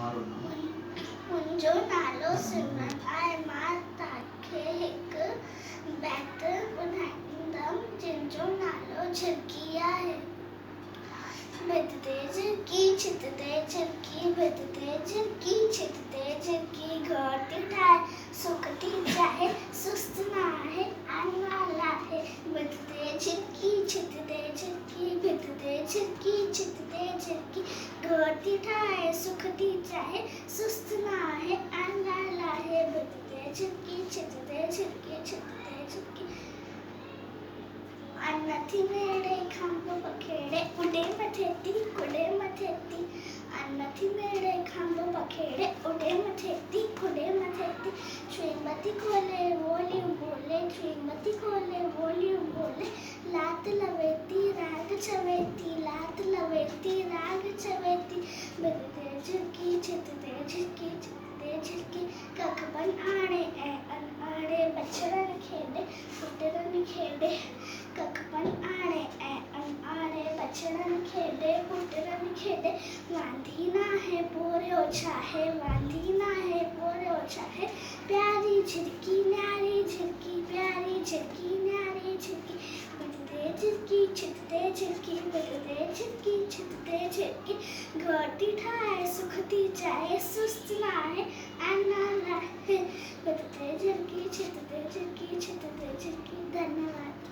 मुंहिंजो नालो सिमरन आहे। मां तव्हांखे हिकु बैत ॿुधाईंदमि जंहिंजो नालो झिरकी आहे। भित ते झिरकी, छित ते झिरकी, भित ते झिरकी, छित ते झिरकी, घर थी ठाहे सुख थी चाहे, सुस्त न आहे आनवाल आहे। भित ते झिरकी, छित ते झिरकी, भित ते झिरकी, छित ते झिरकी, घर थी ठाहे सुख थी चाहे, सुस्त न आहे आनवाल आहे। भित ते झिरकी, छित ते झिरकी, छित ते झिरकी, अन्न थी मेड़े खंभ पखेड़े, उड़े मथे थी कुड़े मथे थी। अन्न थी मेड़े खंभ पखेड़े, उड़े मथे थी कुड़े मथे थी। श्रीमती खोले वोलियूं बोले, श्रीमती खोले वोलियूं बोले, लात लवेती राग चवेती, लात लवेती राग चवेती। भित ते झिरकी, छित ते झिरकी, छित ते झिरकी, कख बन आड़े ऐं अनआड़े, बछड़न खेॾे पुटरन खेॾे। कख बन आड़े ऐं अनआड़े, बछड़न खेॾे पुटरन खेॾे। वांधी नाहे पोरियो छाहे, वांधी नाहे पोरियो छाहे, प्यारी झिरकी न्यारी झिरकी, प्यारी झिरकी न्यारी झिरकी। भित ते झिरकी, छित ते झिरकी, भित ते झिरकी, छित ते झिरकी, घर थी ठाहे सुख थी चाहे, सुस्त न आहे आनवाल आहे। भित ते झिरकी, छित ते झिरकी, छित ते झिरकी। धन्यवाद।